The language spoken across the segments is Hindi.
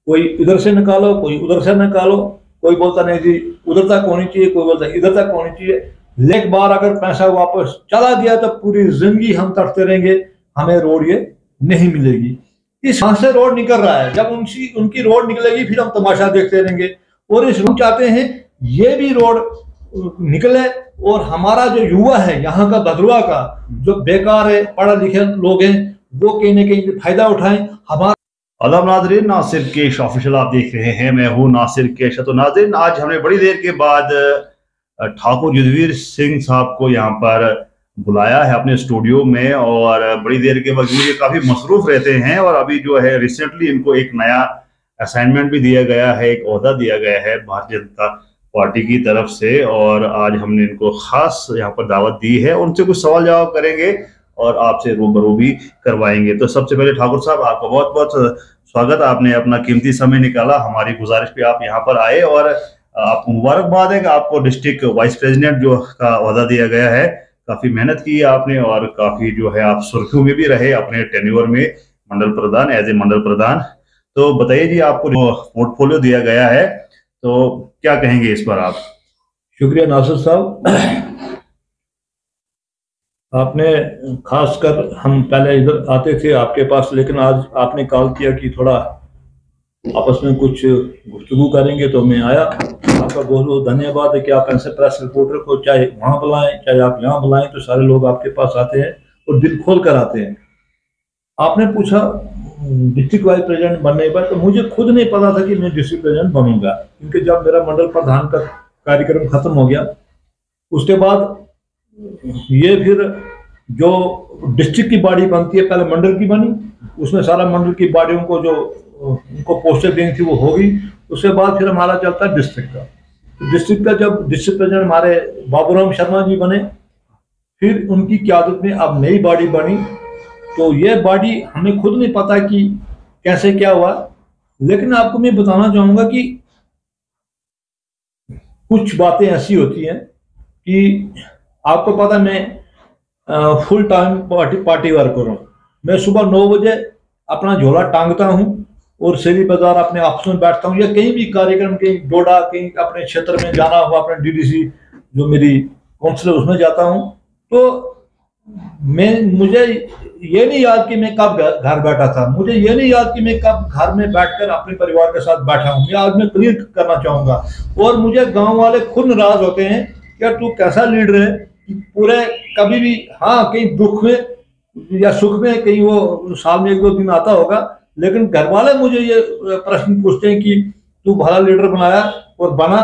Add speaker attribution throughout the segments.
Speaker 1: कोई इधर से निकालो, कोई उधर से निकालो, कोई बोलता नहीं जी उधर तक होनी चाहिए, कोई बोलता इधर तक होनी चाहिए। एक बार अगर पैसा वापस चला गया तो पूरी जिंदगी हम तड़पते रहेंगे, हमें रोड ये नहीं मिलेगी। इस हाथ से रोड निकल रहा है, जब उनकी उनकी रोड निकलेगी फिर हम तमाशा देखते रहेंगे। और इस रूप चाहते हैं ये भी रोड निकले, और हमारा जो युवा है यहाँ का भद्रवा का, जो बेकार है पढ़े लिखे लोग हैं, वो कहीं ना कहीं फायदा उठाएं। हमारा
Speaker 2: अदब नाजरीन, नासिर केश ऑफिशियल आप देख रहे हैं, मैं हूं नासिर केश। तो नाजरीन, आज हमने बड़ी देर के बाद ठाकुर युद्धवीर सिंह साहब को यहाँ पर बुलाया है अपने स्टूडियो में, और बड़ी देर के बाद ये काफी मसरूफ रहते हैं, और अभी जो है रिसेंटली इनको एक नया असाइनमेंट भी दिया गया है, एक ओहदा दिया गया है भारतीय जनता पार्टी की तरफ से, और आज हमने इनको खास यहाँ पर दावत दी है। उनसे कुछ सवाल जवाब करेंगे और आपसे रूबरू भी करवाएंगे। तो सबसे पहले ठाकुर साहब, आपका बहुत बहुत स्वागत, आपने अपना कीमती समय निकाला, हमारी गुजारिश पे आप यहाँ पर आए, और आपको मुबारकबाद है कि आपको डिस्ट्रिक्ट वाइस प्रेसिडेंट जो का ओहदा दिया गया है। काफी मेहनत की है आपने, और काफी जो है आप सुर्खियों में भी रहे अपने टेन्योर में, मंडल प्रधान, एज ए मंडल प्रधान। तो बताइए जी, आपको जो पोर्टफोलियो दिया गया है तो क्या कहेंगे इस पर आप?
Speaker 1: शुक्रिया नासिर साहब, आपने खासकर, हम पहले इधर आते थे आपके पास, लेकिन आज आपने कॉल किया कि थोड़ा आपस में कुछ गुफ्तगू करेंगे तो मैं आया। आपका बहुत बहुत धन्यवाद है कि आप ऐसे प्रेस रिपोर्टर को चाहे वहाँ बुलाएं चाहे आप यहाँ बुलाएं, तो सारे लोग आपके पास आते हैं और दिल खोल कर आते हैं। आपने पूछा डिस्ट्रिक्ट वाइस प्रेसिडेंट बनने पर, तो मुझे खुद नहीं पता था कि मैं डिस्ट्रिक्ट प्रेसिडेंट बनूंगा, क्योंकि जब मेरा मंडल प्रधान का कार्यक्रम खत्म हो गया, उसके बाद ये फिर जो डिस्ट्रिक्ट की बॉडी बनती है, पहले मंडल की बनी, उसमें सारा मंडल की बॉडियों को जो उनको पोस्टर देनी थी वो होगी। उसके बाद फिर हमारा चलता है डिस्ट्रिक्ट का। तो डिस्ट्रिक्ट का जब डिस्ट्रिक्ट प्रेसिडेंट हमारे बाबूराम शर्मा जी बने, फिर उनकी क़यादत में अब नई बॉडी बनी। तो ये बॉडी हमें खुद नहीं पता कि कैसे क्या हुआ, लेकिन आपको मैं बताना चाहूँगा कि कुछ बातें ऐसी होती हैं कि आपको पता, मैं फुल टाइम पार्टी वर्कर हूँ। मैं सुबह 9 बजे अपना झोला टांगता हूँ और शेरी बाजार अपने ऑफिस में बैठता हूँ, या कहीं भी कार्यक्रम, कहीं डोडा, कहीं अपने क्षेत्र में जाना हुआ, अपने डीडीसी जो मेरी काउंसिलर उसमें जाता हूँ। तो मुझे ये नहीं याद कि मैं कब घर बैठा था, मुझे ये नहीं याद कि मैं कब घर में बैठकर अपने परिवार के साथ बैठा हूँ। आज मैं क्लियर करना चाहूँगा, और मुझे गाँव वाले खुद नाराज होते हैं कि तू कैसा लीडर है कि पूरे कभी भी, हाँ कहीं दुख में या सुख में कहीं वो साल में 1-2 दिन आता होगा, लेकिन घर वाले मुझे ये प्रश्न पूछते हैं कि तू भला लीडर बनाया और बना,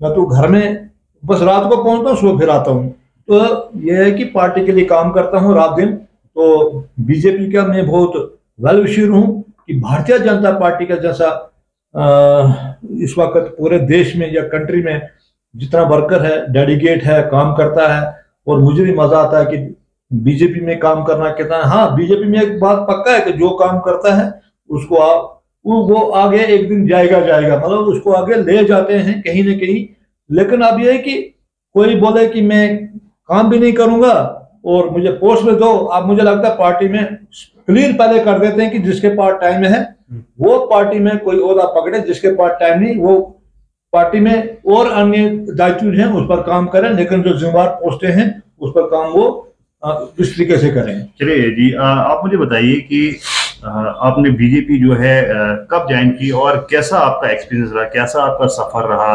Speaker 1: मैं तू घर में बस रात को पहुंचता हूँ, सुबह फिर आता हूँ। तो यह है कि पार्टी के लिए काम करता हूँ रात दिन। तो बीजेपी का मैं बहुत वेल विशर हूँ कि भारतीय जनता पार्टी का जैसा इस वक्त पूरे देश में या कंट्री में जितना वर्कर है, डेडिकेट है, काम करता है, और मुझे भी मजा आता है कि बीजेपी में काम करना कितना है। हाँ, बीजेपी में एक बात पक्का है कि जो काम करता है उसको वो आगे एक दिन जाएगा, मतलब उसको आगे ले जाते हैं कहीं ना कहीं। लेकिन अब यह है कि कोई बोले कि मैं काम भी नहीं करूंगा और मुझे पोस्ट में दो, अब मुझे लगता है पार्टी में क्लियर पहले कर देते हैं कि जिसके पास टाइम है वो पार्टी में कोई ओहदा पकड़े, जिसके पास टाइम नहीं वो पार्टी में और अन्य दायित्व हैं उस पर काम करें, लेकिन जो जिम्मेदार पोस्टें हैं उस पर काम वो इस तरीके से करें।
Speaker 2: चलिए जी, आप मुझे बताइए कि आपने बीजेपी जो है कब ज्वाइन की, और कैसा आपका एक्सपीरियंस रहा, कैसा आपका सफर रहा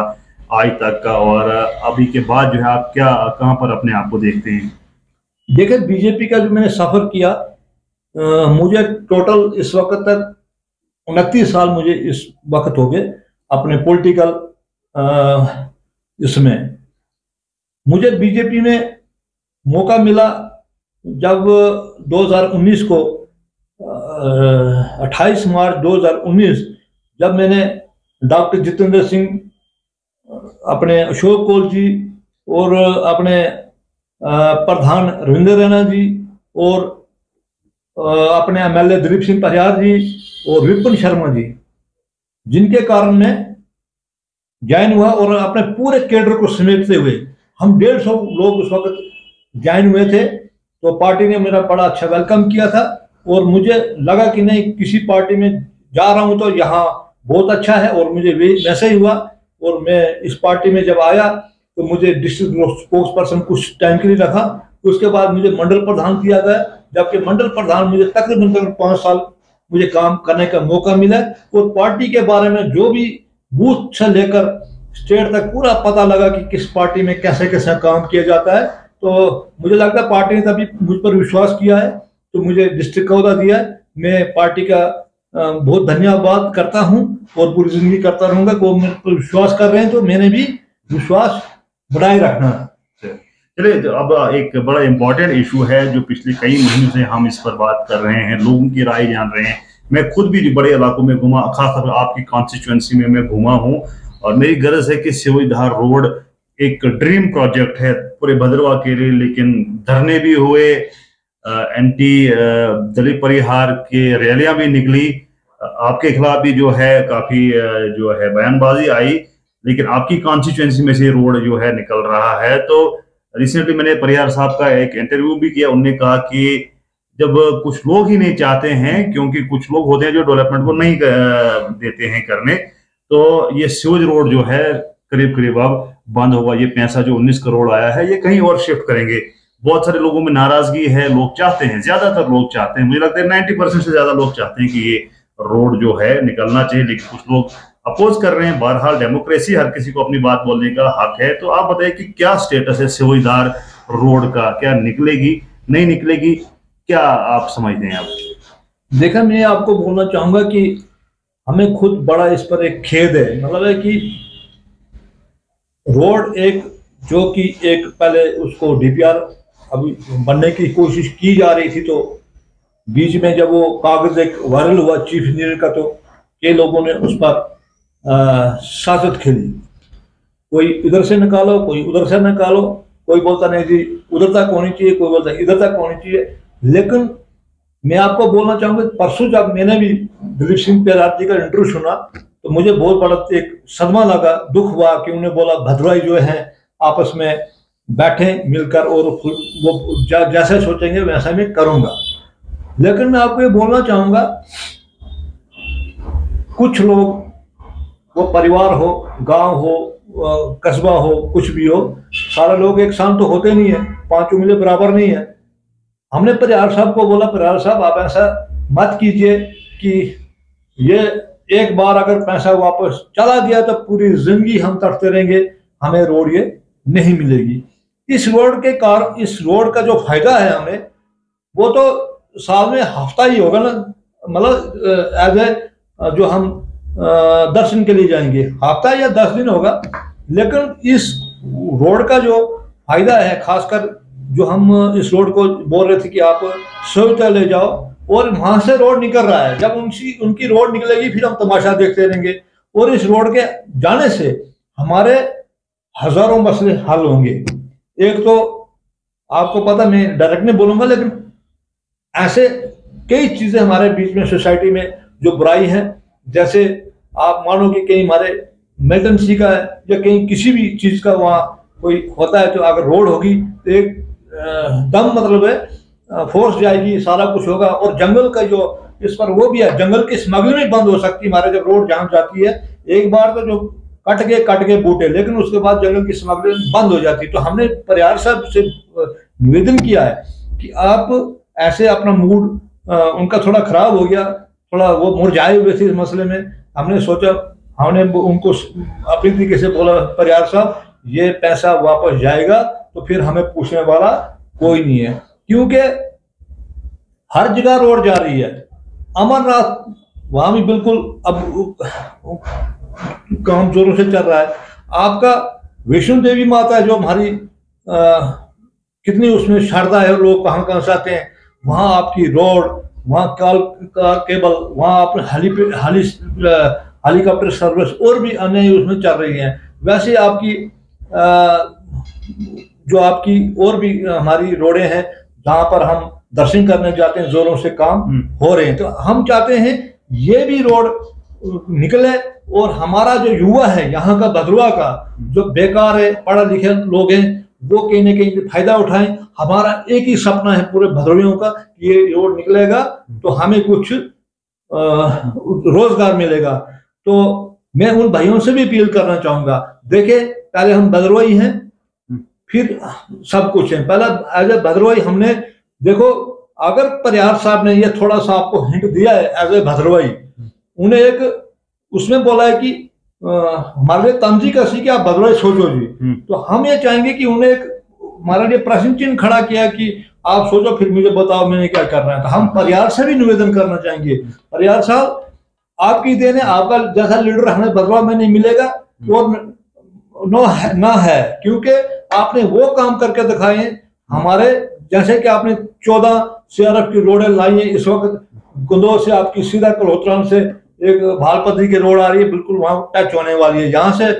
Speaker 2: आज तक का, और अभी के बाद जो है आप क्या कहाँ पर अपने आप को देखते हैं?
Speaker 1: देखिए, बीजेपी का जो मैंने सफर किया, मुझे टोटल इस वक्त तक 29 साल मुझे इस वक्त हो गए अपने पॉलिटिकल इसमें। मुझे बीजेपी में मौका मिला जब 2019 को 28 मार्च 2019 जब मैंने डॉक्टर जितेंद्र सिंह, अपने अशोक कौल जी और अपने प्रधान रविंद्र रैना जी और अपने MLA दिलीप सिंह परिहार जी और विपिन शर्मा जी, जिनके कारण मैं ज्वाइन हुआ, और अपने पूरे कैडर को समेटते हुए हम 150 लोग उस वक्त ज्वाइन हुए थे। तो पार्टी ने मेरा बड़ा अच्छा वेलकम किया था, और मुझे लगा कि नहीं, किसी पार्टी में जा रहा हूं तो यहाँ बहुत अच्छा है और मुझे वैसे ही हुआ। और मैं इस पार्टी में जब आया तो मुझे डिस्ट्रिक्ट स्पोक्स पर्सन कुछ टाइम के लिए रखा, उसके बाद मुझे मंडल प्रधान किया गया, जबकि मंडल प्रधान मुझे तकरीबन 5 साल मुझे काम करने का मौका मिला। और पार्टी के बारे में जो भी बूथ से लेकर स्टेट तक पूरा पता लगा कि किस पार्टी में कैसे कैसे काम किया जाता है। तो मुझे लगता है पार्टी ने तभी मुझ पर विश्वास किया है, तो मुझे डिस्ट्रिक्ट का ओहदा दिया है। मैं पार्टी का बहुत धन्यवाद करता हूं और पूरी जिंदगी करता रहूंगा। को मेरे पर विश्वास कर रहे हैं तो मैंने भी विश्वास बनाए रखना है।
Speaker 2: चलिए, तो अब एक बड़ा इंपॉर्टेंट इशू है जो पिछले कई महीनों से हम इस पर बात कर रहे हैं, लोगों की राय जान रहे हैं। मैं खुद भी बड़े इलाकों में घूमा, खासतौर पर आपकी कॉन्स्टिट्यूएंसी में मैं घूमा हूं, और मेरी गर्ज है कि सिवईधार रोड एक ड्रीम प्रोजेक्ट है पूरे भद्रवाह के लिए। लेकिन धरने भी हुए, एंटी दलित परिहार की रैलियां भी निकली, आपके खिलाफ भी जो है काफी जो है बयानबाजी आई, लेकिन आपकी कॉन्स्टिट्यूएंसी में से रोड जो है निकल रहा है। तो रिसेंटली मैंने परिहार साहब का एक इंटरव्यू भी किया, उन्होंने कहा कि जब कुछ लोग ही नहीं चाहते हैं, क्योंकि कुछ लोग होते हैं जो डेवलपमेंट को नहीं देते हैं करने, तो ये सीवेज रोड जो है करीब करीब अब बंद होगा। ये पैसा जो 19 करोड़ आया है ये कहीं और शिफ्ट करेंगे। बहुत सारे लोगों में नाराजगी है, लोग चाहते हैं, ज्यादातर लोग चाहते हैं, मुझे लगता है 90% से ज्यादा लोग चाहते हैं कि ये रोड जो है निकलना चाहिए, लेकिन कुछ लोग अपोज कर रहे हैं। बहरहाल डेमोक्रेसी, हर किसी को अपनी बात बोलने का हक है। तो आप बताइए कि क्या स्टेटस है सिवईधार रोड का, क्या निकलेगी, नहीं निकलेगी, क्या आप समझते हैं? आप
Speaker 1: देखा, मैं आपको बोलना चाहूंगा कि हमें खुद बड़ा इस पर एक खेद है। मतलब है कि रोड एक जो कि एक पहले उसको डीपीआर अभी बनने की कोशिश की जा रही थी, तो बीच में जब वो कागज एक वायरल हुआ चीफ इंजीनियर का, तो कई लोगों ने उस पर सियासत खेली, कोई इधर से निकालो, कोई उधर से निकालो, कोई बोलता नहीं जी उधर तक होनी चाहिए, कोई बोलता इधर तक होनी चाहिए। लेकिन मैं आपको बोलना चाहूंगा, परसों जब मैंने भी दिलीप सिंह पेरार जी का इंटरव्यू सुना तो मुझे बहुत बड़ा एक सदमा लगा, दुख हुआ कि उन्होंने बोला भद्रवाही जो है आपस में बैठे मिलकर और वो जैसे सोचेंगे वैसा मैं करूंगा। लेकिन मैं आपको ये बोलना चाहूंगा, कुछ लोग, वो परिवार हो, गांव हो, कस्बा हो, कुछ भी हो, सारे लोग एक साथ तो होते नहीं है, पांचों मिले बराबर नहीं है। हमने परिहार साहब को बोला, परिहार साहब आप ऐसा मत कीजिए कि ये एक बार अगर पैसा वापस चला गया तो पूरी जिंदगी हम तड़पते रहेंगे, हमें रोड ये नहीं मिलेगी। इस रोड के कारण, इस रोड का जो फायदा है हमें, वो तो साल में हफ्ता ही होगा ना, मतलब एज ए जो हम दर्शन के लिए जाएंगे हफ्ता या 10 दिन होगा। लेकिन इस रोड का जो फायदा है, खासकर जो हम इस रोड को बोल रहे थे कि आप सोचते ले जाओ, और वहां से रोड निकल रहा है, जब उनकी रोड निकलेगी फिर हम तमाशा देखते रहेंगे। और इस रोड के जाने से हमारे हजारों मसले हल होंगे। एक तो आपको पता, मैं डायरेक्ट नहीं बोलूंगा, लेकिन ऐसे कई चीजें हमारे बीच में सोसाइटी में जो बुराई है, जैसे आप मानो कि कहीं हमारे इमरजेंसी का है या कहीं किसी भी चीज का वहाँ कोई होता है, तो अगर रोड होगी तो एक दम मतलब है फोर्स जाएगी, सारा कुछ होगा। और जंगल का जो इस पर वो भी है, जंगल की स्मगलिंग बंद हो सकती है हमारे जब रोड जाम जाती है। एक बार तो जो कट गए बूटे, लेकिन उसके बाद जंगल की स्मगलिंग बंद हो जाती है। तो हमने परिहार साहब से निवेदन किया है कि आप ऐसे अपना मूड उनका थोड़ा खराब हो गया, थोड़ा वो मुरझाए हुए थे इस मसले में। हमने सोचा, हमने उनको अपनी तरीके से बोला, परिहार साहब ये पैसा वापस जाएगा तो फिर हमें पूछने वाला कोई नहीं है, क्योंकि हर जगह रोड जा रही है। अमरनाथ वहां भी बिल्कुल अब काम जोरों से चल रहा है। आपका वैष्णो देवी माता है जो हमारी कितनी उसमें श्रद्धा है, लोग कहाँ कहाँ से आते हैं, वहां आपकी रोड, वहां केबल, वहां आप हेलीकॉप्टर सर्विस और भी अन्य उसमें चल रही हैं। वैसे आपकी जो आपकी और भी हमारी रोडें हैं जहां पर हम दर्शन करने जाते हैं, जोरों से काम हो रहे हैं। तो हम चाहते हैं ये भी रोड निकले और हमारा जो युवा है यहाँ का, भद्रवाह का, जो बेकार है, पढ़े लिखे लोग हैं, वो कहीं ना कहीं फायदा उठाएं। हमारा एक ही सपना है पूरे भद्रवाहियों का, ये रोड निकलेगा तो हमें कुछ रोजगार मिलेगा। तो मैं उन भाइयों से भी अपील करना चाहूंगा, देखे पहले हम भद्रवाही हैं, फिर सब कुछ है। पहला एज ए भद्रवाही हमने, देखो अगर परिहार साहब ने ये थोड़ा सा आपको हिंट दिया है एज ए भद्रवाही, उन्हें एक उसमें बोला है कि हमारे लिए तंजी का सी कि आप भद्रवाही सोचो जी, तो हम ये चाहेंगे कि उन्हें एक हमारे लिए प्रश्न चिन्ह खड़ा किया कि आप सोचो फिर मुझे बताओ मैंने क्या करना है। तो हम परिहार से भी निवेदन करना चाहेंगे, परिहार साहब आपकी देन है, आपका जैसा लीडर हमें भद्रवा में नहीं मिलेगा और ना है, क्योंकि आपने वो काम करके दिखाए हमारे, जैसे कि आपने 14 CRF की रोडें लाई है। इस वक्त गुंदो से आपकी सीधा कल्होत्रान से एक भालपत्री की रोड आ रही है, बिल्कुल वहां टच होने वाली है, यहाँ से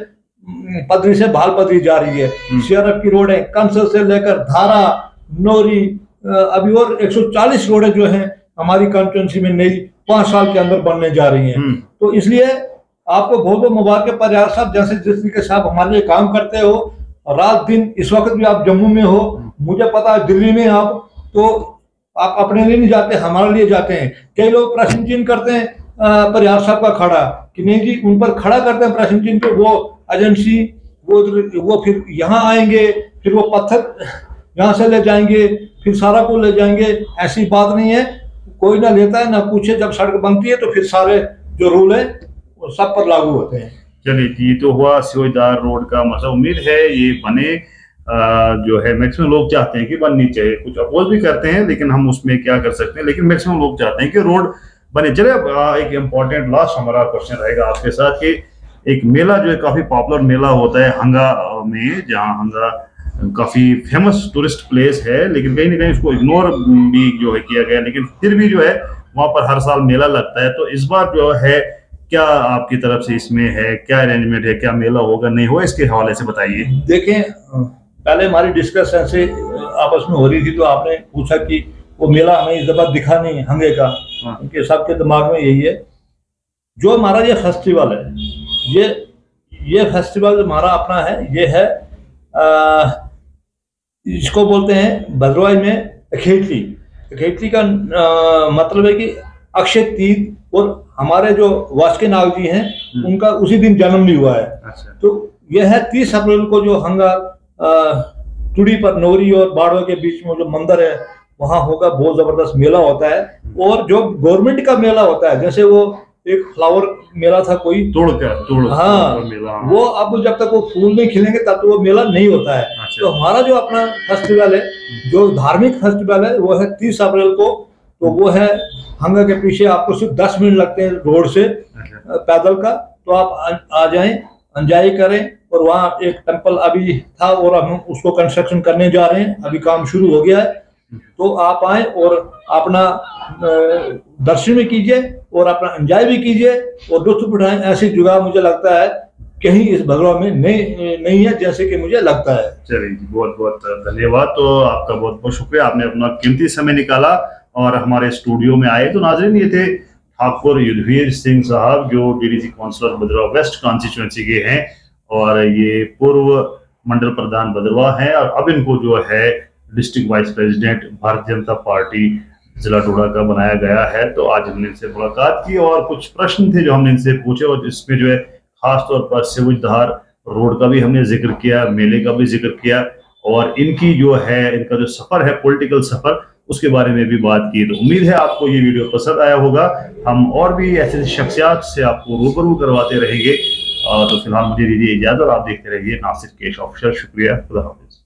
Speaker 1: पदरी से भालपत्री जा रही है। CRF की रोड है कंसल से लेकर धारा, नोरी, अभी और 140 रोडें जो हैं हमारी कॉन्स्टिट्यूंसी में नई 5 साल के अंदर बनने जा रही हैं। तो इसलिए आपको बहुत बहुत मुबारक परिहार साहब, जैसे जिस तरीके से आप हमारे लिए काम करते हो रात दिन। इस वक्त भी आप जम्मू में हो, मुझे पता है दिल्ली में आप, तो आप अपने लिए नहीं जाते, हमारे लिए जाते हैं। कई लोग प्रश्न चिन्ह करते हैं परिहार साहब का खड़ा कि नहीं जी, उन पर खड़ा करते हैं प्रश्न चिन्ह, तो वो एजेंसी वो फिर यहाँ आएंगे, फिर वो पत्थर यहाँ से ले जाएंगे, फिर सारा को ले जाएंगे। ऐसी बात नहीं है, कोई ना लेता है ना पूछे। जब सड़क बनती है तो फिर सारे जो रूल है वो सब पर लागू होते हैं।
Speaker 2: चलिए, ये तो हुआ सिवजदार रोड का मसला। उम्मीद है ये बने, जो है मैक्सिमम लोग चाहते हैं कि बननी चाहिए, कुछ अपोज भी करते हैं लेकिन हम उसमें क्या कर सकते हैं, लेकिन मैक्सिमम लोग चाहते हैं कि रोड बने। चले, एक इम्पोर्टेंट लास्ट हमारा क्वेश्चन रहेगा आपके साथ कि एक मेला जो है काफी पॉपुलर मेला होता है हंगा में, जहाँ हंगा काफी फेमस टूरिस्ट प्लेस है, लेकिन कहीं ना कहीं उसको इग्नोर भी जो है किया गया, लेकिन फिर भी जो है वहां पर हर साल मेला लगता है। तो इस बार जो है क्या आपकी तरफ से इसमें है, क्या अरेंजमेंट है, क्या मेला होगा नहीं होगा, इसके हवाले से बताइए।
Speaker 1: देखें, पहले हमारी डिस्कशन से आपस में हो रही थी, तो आपने पूछा कि वो मेला हमें इस दफा दिखा नहीं हंगे का, क्योंकि सबके दिमाग में यही है। जो हमारा ये फेस्टिवल है, ये फेस्टिवल हमारा अपना है, ये है इसको बोलते हैं भद्रवाही में अखेटली। अखेटली का मतलब है कि अक्षय तीज, और हमारे जो वास्के नाग जी हैं उनका उसी दिन जन्म भी हुआ है।
Speaker 2: अच्छा।
Speaker 1: तो यह है 30 अप्रैल को जो हंगा टुडी पर नोरी और बाड़वा के बीच में जो मंदिर है वहां होगा, बहुत जबरदस्त मेला होता है। और जो गवर्नमेंट का मेला होता है, जैसे वो एक फ्लावर मेला था कोई तोड़, हाँ, मेला, वो अब जब तक वो फूल नहीं खिलेंगे तब तो वो मेला नहीं होता है। अच्छा। तो हमारा जो अपना फेस्टिवल है, जो धार्मिक फेस्टिवल है, वो है 30 अप्रैल को। तो वो है हंगा के पीछे, आपको सिर्फ 10 मिनट लगते हैं रोड से पैदल का, तो आप आ जाएं, एंजॉय करें। और वहाँ एक टेम्पल अभी था और हम उसको कंस्ट्रक्शन करने जा रहे हैं, अभी काम शुरू हो गया है। तो आप आए और अपना दर्शन भी कीजिए और अपना एंजॉय भी कीजिए और लुत्फ उठाएं। ऐसी जगह मुझे लगता है कहीं इस भद्रवाही में नहीं है, जैसे कि मुझे लगता है।
Speaker 2: चलिए जी, बहुत बहुत धन्यवाद। तो आपका बहुत बहुत शुक्रिया, आपने अपना कीमती समय निकाला और हमारे स्टूडियो में आए। तो नाज़रीन, ये थे ठाकुर युद्धवीर सिंह साहब, जो DDC काउंसलर भद्रवाही वेस्ट कॉन्स्टिट्यूंसी के हैं और ये पूर्व मंडल प्रधान भद्रवाह हैं, और अब इनको जो है district vice president Bharatiya Janata party जिला डोडा का बनाया गया है। तो आज हमने इनसे मुलाकात की और कुछ प्रश्न थे जो हमने इनसे पूछे, और इसमें जो है खास तौर पर सिवजधार रोड का भी हमने जिक्र किया, मेले का भी जिक्र किया, और इनकी जो है इनका जो सफर है, पॉलिटिकल सफर, उसके बारे में भी बात की। तो उम्मीद है आपको ये वीडियो पसंद आया होगा। हम और भी ऐसे शख्सियात से आपको रूबरू करवाते रहेंगे। तो फिलहाल मुझे दीजिए इजाजत और आप देखते रहिए नासिर केश ऑफिशियल। शुक्रिया, खुदा हाफिज।